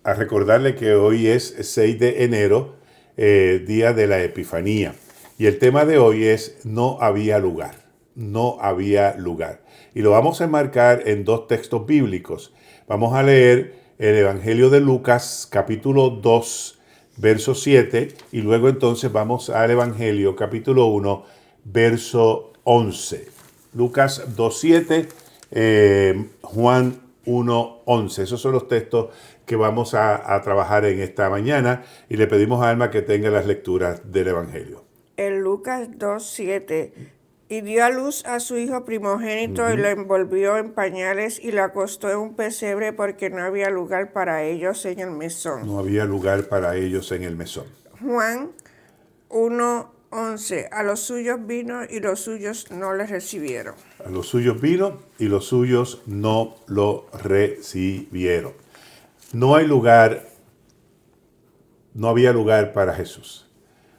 a recordarle que hoy es 6 de enero, día de la Epifanía. Y el tema de hoy es no había lugar, no había lugar. Y lo vamos a enmarcar en dos textos bíblicos. Vamos a leer el Evangelio de Lucas, capítulo 2, verso 7, y luego entonces vamos al Evangelio, capítulo 1, verso 11. Lucas 2:7, Juan 1:11. Esos son los textos que vamos a trabajar en esta mañana y le pedimos a Alma que tenga las lecturas del Evangelio. En Lucas 2:7, y dio a luz a su hijo primogénito y lo envolvió en pañales y lo acostó en un pesebre porque no había lugar para ellos en el mesón. No había lugar para ellos en el mesón. Juan 1:11, a los suyos vino y los suyos no le recibieron. A los suyos vino y los suyos no lo recibieron. No hay lugar, no había lugar para Jesús.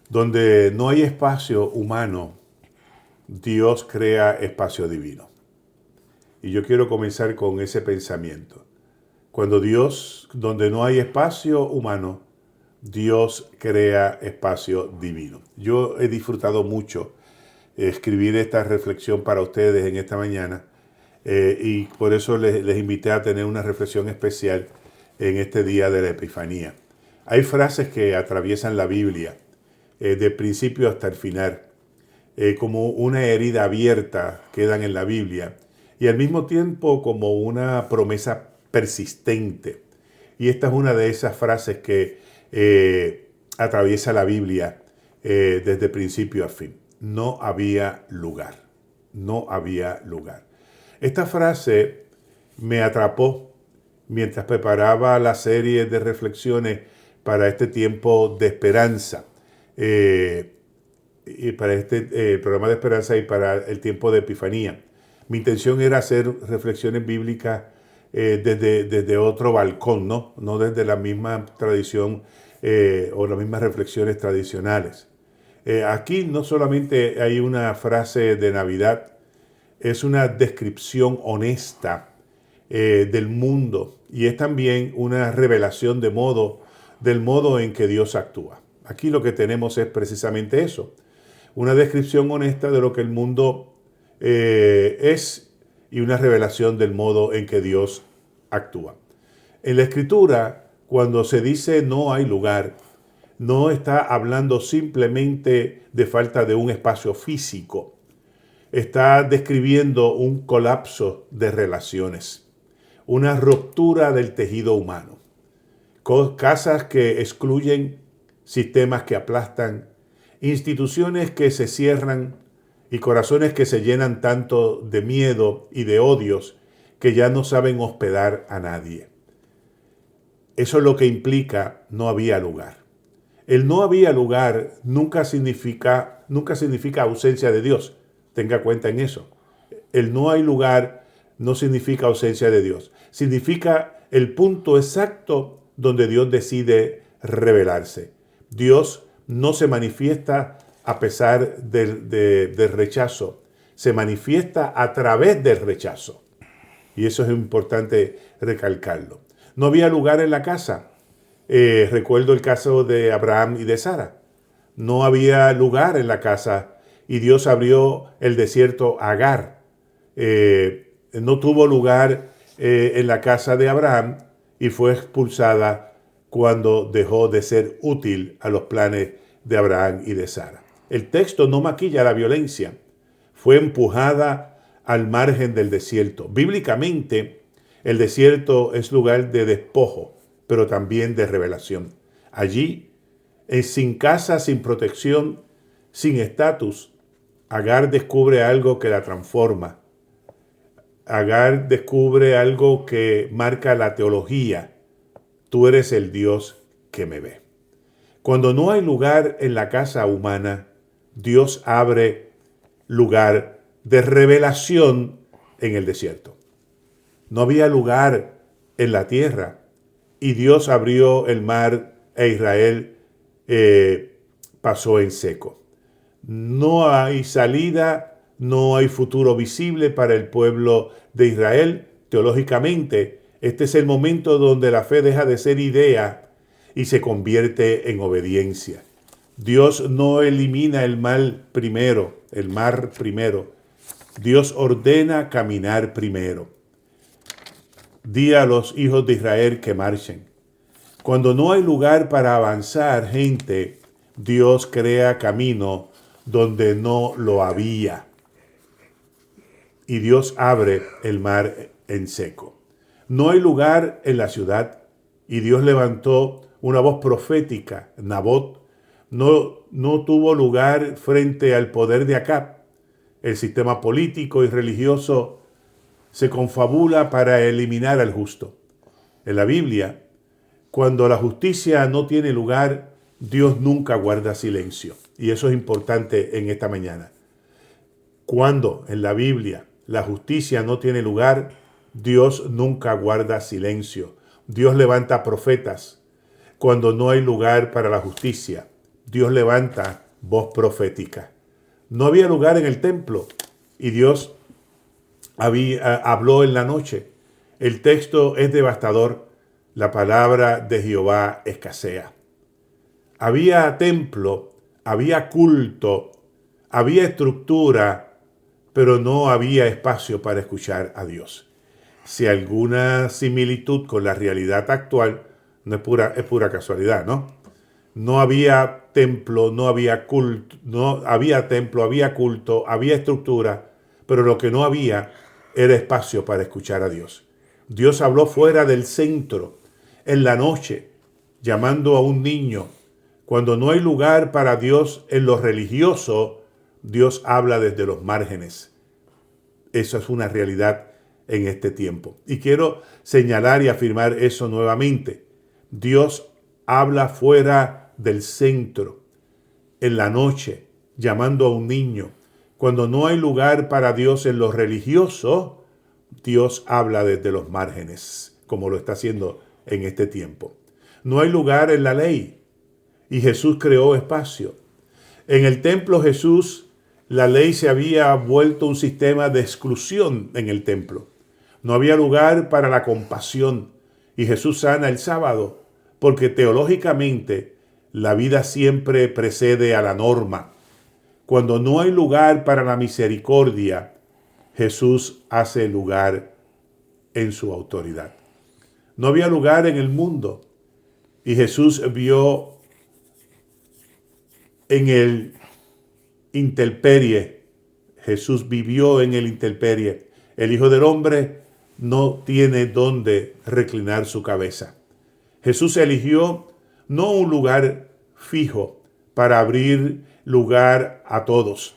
Donde no hay espacio humano, Dios crea espacio divino. Y yo quiero comenzar con ese pensamiento. Donde no hay espacio humano, Dios crea espacio divino. Yo he disfrutado mucho escribir esta reflexión para ustedes en esta mañana y por eso les invité a tener una reflexión especial en este día de la Epifanía. Hay frases que atraviesan la Biblia de principio hasta el final, como una herida abierta quedan en la Biblia y al mismo tiempo como una promesa persistente. Y esta es una de esas frases que atraviesa la Biblia desde principio a fin. No había lugar. No había lugar. Esta frase me atrapó mientras preparaba la serie de reflexiones para este tiempo de esperanza. Y para este programa de esperanza y para el tiempo de Epifanía. Mi intención era hacer reflexiones bíblicas desde otro balcón, no desde la misma tradición o las mismas reflexiones tradicionales. Aquí no solamente hay una frase de Navidad, es una descripción honesta del mundo y es también una revelación del modo en que Dios actúa. Aquí lo que tenemos es precisamente eso, una descripción honesta de lo que el mundo es y una revelación del modo en que Dios actúa. En la Escritura, cuando se dice no hay lugar, no está hablando simplemente de falta de un espacio físico. Está describiendo un colapso de relaciones, una ruptura del tejido humano, casas que excluyen, sistemas que aplastan, instituciones que se cierran y corazones que se llenan tanto de miedo y de odios que ya no saben hospedar a nadie. Eso es lo que implica no había lugar. El no había lugar nunca significa ausencia de Dios. Tenga cuenta en eso. El no hay lugar no significa ausencia de Dios. Significa el punto exacto donde Dios decide revelarse. Dios no se manifiesta a pesar del rechazo. Se manifiesta a través del rechazo. Y eso es importante recalcarlo. No había lugar en la casa. Recuerdo el caso de Abraham y de Sara. No había lugar en la casa y Dios abrió el desierto a Agar. No tuvo lugar en la casa de Abraham y fue expulsada cuando dejó de ser útil a los planes de Abraham y de Sara. El texto no maquilla la violencia. Fue empujada al margen del desierto. Bíblicamente, el desierto es lugar de despojo, pero también de revelación. Allí, sin casa, sin protección, sin estatus, Agar descubre algo que la transforma. Agar descubre algo que marca la teología. Tú eres el Dios que me ve. Cuando no hay lugar en la casa humana, Dios abre lugar de revelación en el desierto. No había lugar en la tierra y Dios abrió el mar e Israel pasó en seco. No hay salida, no hay futuro visible para el pueblo de Israel. Teológicamente, Este es el momento donde la fe deja de ser idea y se convierte en obediencia. Dios no elimina el mal primero, el mar primero. Dios ordena caminar primero. Di a los hijos de Israel que marchen. Cuando no hay lugar para avanzar, gente, Dios crea camino donde no lo había. Y Dios abre el mar en seco. No hay lugar en la ciudad y Dios levantó una voz profética. Nabot no tuvo lugar frente al poder de Acab. El sistema político y religioso se confabula para eliminar al justo. En la Biblia, cuando la justicia no tiene lugar, Dios nunca guarda silencio. Y eso es importante en esta mañana. Cuando en la Biblia la justicia no tiene lugar, Dios nunca guarda silencio. Dios levanta profetas. Cuando no hay lugar para la justicia, Dios levanta voz profética. No había lugar en el templo y Dios habló en la noche. El texto es devastador. La palabra de Jehová escasea. Había templo, había culto, había estructura, pero no había espacio para escuchar a Dios. Si alguna similitud con la realidad actual, no es pura casualidad, ¿no? No había templo, no había culto, no había templo, había culto, había estructura, pero lo que no había era espacio para escuchar a Dios. Dios habló fuera del centro, en la noche, llamando a un niño. Cuando no hay lugar para Dios en lo religioso, Dios habla desde los márgenes. Eso es una realidad en este tiempo. Y quiero señalar y afirmar eso nuevamente. Dios habla fuera del centro, en la noche, llamando a un niño. Cuando no hay lugar para Dios en lo religioso, Dios habla desde los márgenes, como lo está haciendo en este tiempo. No hay lugar en la ley y Jesús creó espacio. En el templo la ley se había vuelto un sistema de exclusión en el templo. No había lugar para la compasión y Jesús sana el sábado, porque teológicamente la vida siempre precede a la norma. Cuando no hay lugar para la misericordia, Jesús hace lugar en su autoridad. No había lugar en el mundo y Jesús vio en el intemperie. Jesús vivió en el intemperie. El Hijo del Hombre no tiene dónde reclinar su cabeza. Jesús eligió no un lugar fijo para abrir lugar a todos.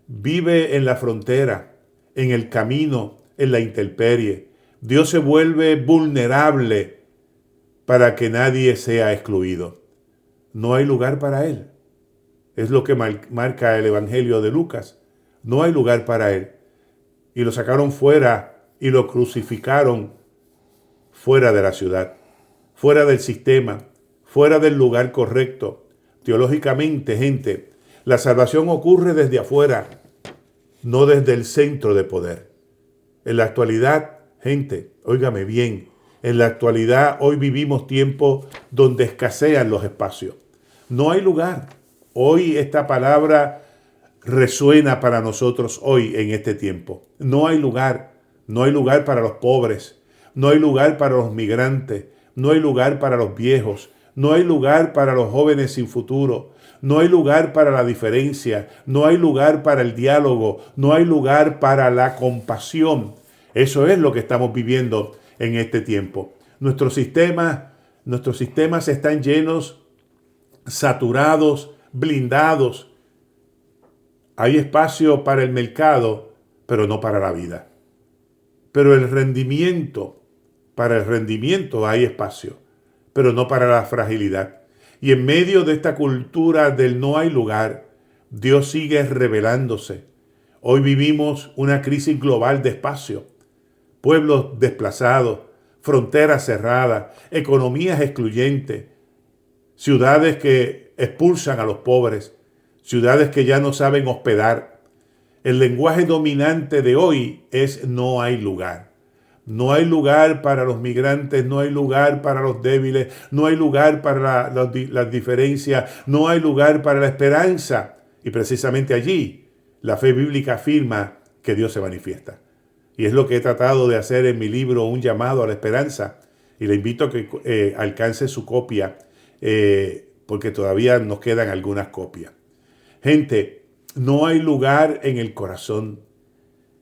Vive en la frontera, en el camino, en la intemperie. Dios se vuelve vulnerable para que nadie sea excluido. No hay lugar para Él. Es lo que marca el Evangelio de Lucas. No hay lugar para Él. Y lo sacaron fuera y lo crucificaron fuera de la ciudad, fuera del sistema, fuera del lugar correcto. Teológicamente, gente, la salvación ocurre desde afuera, no desde el centro de poder. En la actualidad, gente, óigame bien, en la actualidad hoy vivimos tiempos donde escasean los espacios. No hay lugar. Hoy esta palabra resuena para nosotros hoy en este tiempo. No hay lugar. No hay lugar para los pobres. No hay lugar para los migrantes. No hay lugar para los viejos. No hay lugar para los jóvenes sin futuro. No hay lugar para la diferencia. No hay lugar para el diálogo. No hay lugar para la compasión. Eso es lo que estamos viviendo en este tiempo. Nuestros sistemas están llenos, saturados, blindados. Hay espacio para el mercado, pero no para la vida. Pero para el rendimiento hay espacio, pero no para la fragilidad. Y en medio de esta cultura del no hay lugar, Dios sigue revelándose. Hoy vivimos una crisis global de espacio. Pueblos desplazados, fronteras cerradas, economías excluyentes, ciudades que expulsan a los pobres, ciudades que ya no saben hospedar. El lenguaje dominante de hoy es no hay lugar. No hay lugar para los migrantes, no hay lugar para los débiles, no hay lugar para las diferencias, no hay lugar para la esperanza. Y precisamente allí la fe bíblica afirma que Dios se manifiesta. Y es lo que he tratado de hacer en mi libro, Un llamado a la esperanza. Y le invito a que alcance su copia, porque todavía nos quedan algunas copias. Gente, no hay lugar en el corazón.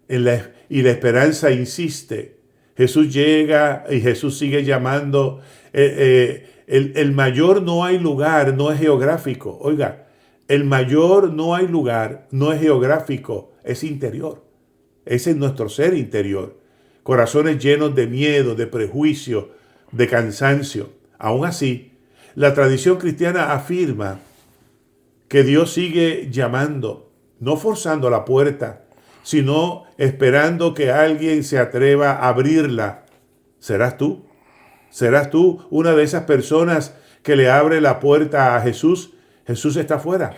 Y la esperanza insiste. Jesús llega y Jesús sigue llamando. El mayor no hay lugar, no es geográfico. Oiga, el mayor no hay lugar, no es geográfico, es interior. Ese es nuestro ser interior. Corazones llenos de miedo, de prejuicio, de cansancio. Aún así, la tradición cristiana afirma que Dios sigue llamando, no forzando la puerta, sino esperando que alguien se atreva a abrirla. ¿Serás tú? ¿Serás tú una de esas personas que le abre la puerta a Jesús? Jesús está afuera,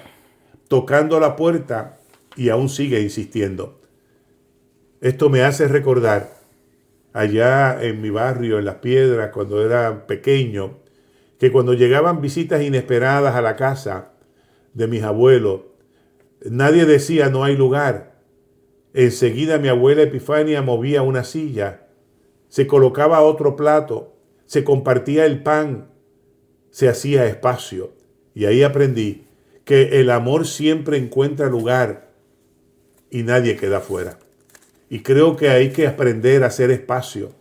tocando la puerta y aún sigue insistiendo. Esto me hace recordar allá en mi barrio, en Las Piedras, cuando era pequeño, que cuando llegaban visitas inesperadas a la casa de mis abuelos, nadie decía no hay lugar. Enseguida mi abuela Epifania movía una silla, se colocaba otro plato, se compartía el pan, se hacía espacio. Y ahí aprendí que el amor siempre encuentra lugar y nadie queda fuera. Y creo que hay que aprender a hacer espacio.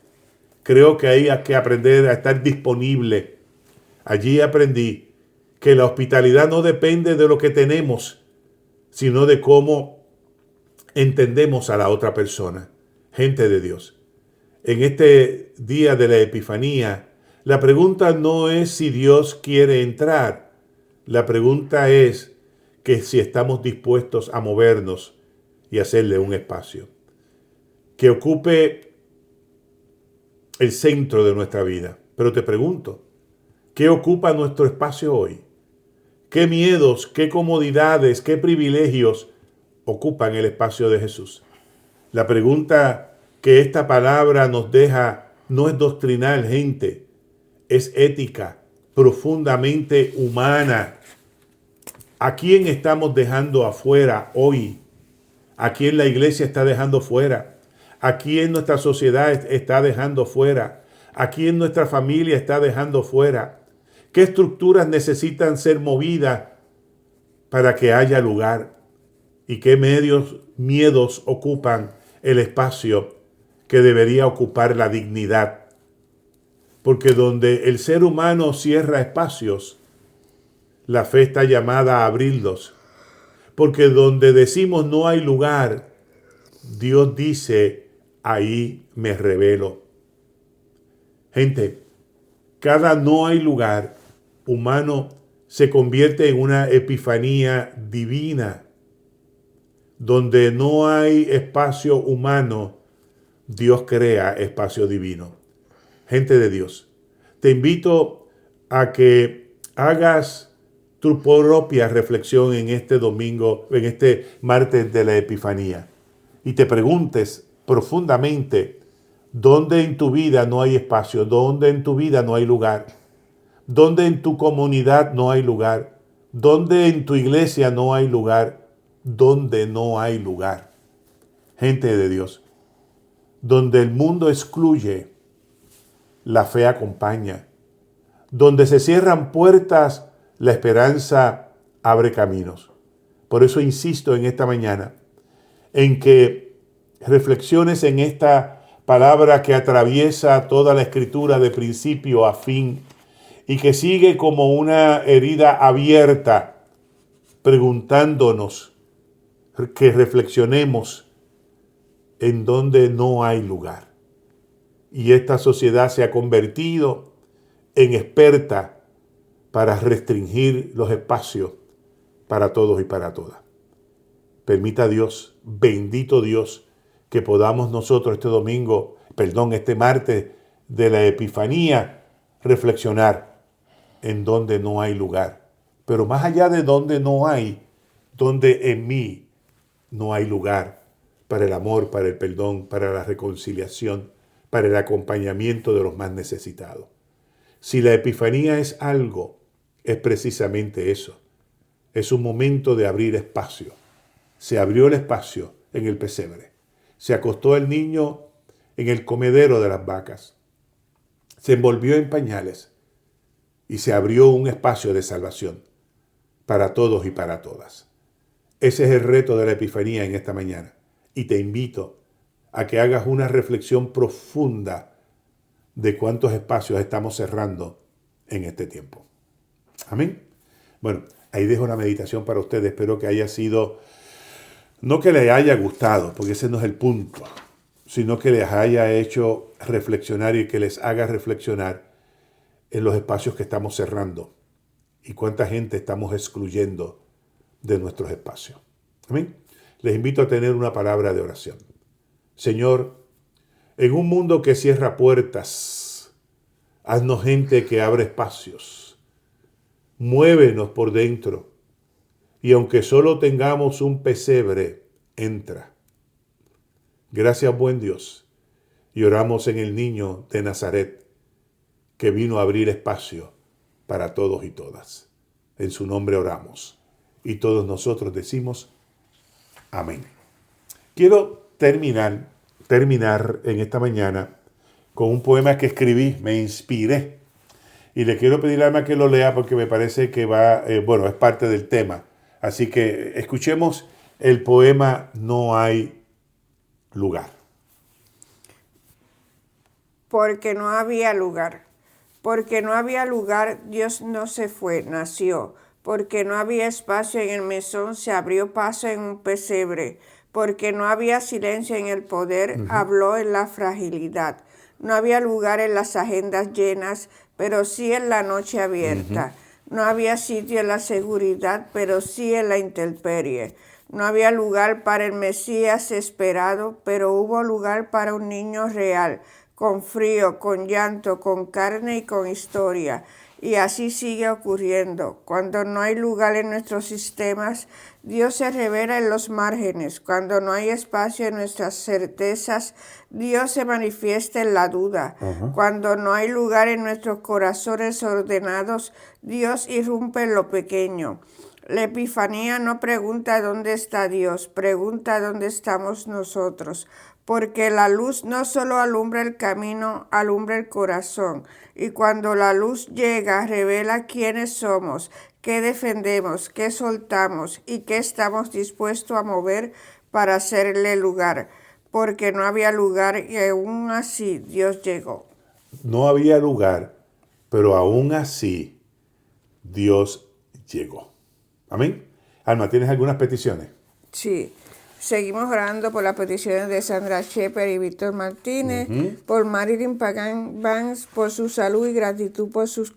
Creo que hay que aprender a estar disponible. Allí aprendí que la hospitalidad no depende de lo que tenemos, sino de cómo entendemos a la otra persona. Gente de Dios, en este día de la Epifanía, la pregunta no es si Dios quiere entrar. La pregunta es que si estamos dispuestos a movernos y hacerle un espacio que ocupe el centro de nuestra vida. Pero te pregunto, ¿qué ocupa nuestro espacio hoy? ¿Qué miedos, qué comodidades, qué privilegios ocupan el espacio de Jesús? La pregunta que esta palabra nos deja no es doctrinal, gente, es ética, profundamente humana. ¿A quién estamos dejando afuera hoy? ¿A quién la iglesia está dejando fuera? ¿A quién nuestra sociedad está dejando fuera? ¿A quién nuestra familia está dejando fuera? ¿Qué estructuras necesitan ser movidas para que haya lugar? ¿Y qué miedos ocupan el espacio que debería ocupar la dignidad? Porque donde el ser humano cierra espacios, la fe está llamada a abrirlos. Porque donde decimos no hay lugar, Dios dice, ahí me revelo. Gente, cada no hay lugar humano se convierte en una epifanía divina. Donde no hay espacio humano, Dios crea espacio divino. Gente de Dios, te invito a que hagas tu propia reflexión en este domingo, en este martes de la Epifanía, y te preguntes profundamente, ¿dónde en tu vida no hay espacio? ¿Dónde en tu vida no hay lugar? ¿Dónde en tu comunidad no hay lugar? ¿Dónde en tu iglesia no hay lugar? ¿Dónde no hay lugar? Gente de Dios, donde el mundo excluye, la fe acompaña. Donde se cierran puertas, la esperanza abre caminos. Por eso insisto en esta mañana en que reflexiones en esta palabra que atraviesa toda la escritura de principio a fin y que sigue como una herida abierta, preguntándonos que reflexionemos en donde no hay lugar. Y esta sociedad se ha convertido en experta para restringir los espacios para todos y para todas. Permita Dios, bendito Dios, que podamos nosotros este martes de la Epifanía, reflexionar en donde no hay lugar. Pero más allá de donde no hay, donde en mí no hay lugar para el amor, para el perdón, para la reconciliación, para el acompañamiento de los más necesitados. Si la Epifanía es algo, es precisamente eso. Es un momento de abrir espacio. Se abrió el espacio en el pesebre. Se acostó el niño en el comedero de las vacas. Se envolvió en pañales y se abrió un espacio de salvación para todos y para todas. Ese es el reto de la Epifanía en esta mañana. Y te invito a que hagas una reflexión profunda de cuántos espacios estamos cerrando en este tiempo. Amén. Bueno, ahí dejo una meditación para ustedes. Espero que haya sido, no que les haya gustado, porque ese no es el punto, sino que les haya hecho reflexionar y que les haga reflexionar en los espacios que estamos cerrando y cuánta gente estamos excluyendo de nuestros espacios. Amén. Les invito a tener una palabra de oración. Señor, en un mundo que cierra puertas, haznos gente que abre espacios. Muévenos por dentro. Y aunque solo tengamos un pesebre, entra. Gracias, buen Dios. Y oramos en el niño de Nazaret, que vino a abrir espacio para todos y todas. En su nombre oramos. Y todos nosotros decimos amén. Quiero terminar en esta mañana con un poema que escribí, me inspiré. Y le quiero pedir a Alma que lo lea porque me parece que es parte del tema. Así que escuchemos el poema No hay lugar. Porque no había lugar. Porque no había lugar, Dios no se fue, nació. Porque no había espacio en el mesón, se abrió paso en un pesebre. Porque no había silencio en el poder, habló en la fragilidad. No había lugar en las agendas llenas, pero sí en la noche abierta. No había sitio en la seguridad, pero sí en la intemperie. No había lugar para el Mesías esperado, pero hubo lugar para un niño real, con frío, con llanto, con carne y con historia. Y así sigue ocurriendo. Cuando no hay lugar en nuestros sistemas, Dios se revela en los márgenes. Cuando no hay espacio en nuestras certezas, Dios se manifiesta en la duda. Cuando no hay lugar en nuestros corazones ordenados, Dios irrumpe en lo pequeño. La Epifanía no pregunta dónde está Dios, pregunta dónde estamos nosotros. Porque la luz no solo alumbra el camino, alumbra el corazón. Y cuando la luz llega, revela quiénes somos, qué defendemos, qué soltamos y qué estamos dispuestos a mover para hacerle lugar. Porque no había lugar y aún así Dios llegó. No había lugar, pero aún así Dios llegó. Amén. Alma, ¿tienes algunas peticiones? Sí. Seguimos orando por las peticiones de Sandra Shepherd y Víctor Martínez, por Marilyn Pagan Vance, por su salud y gratitud por sus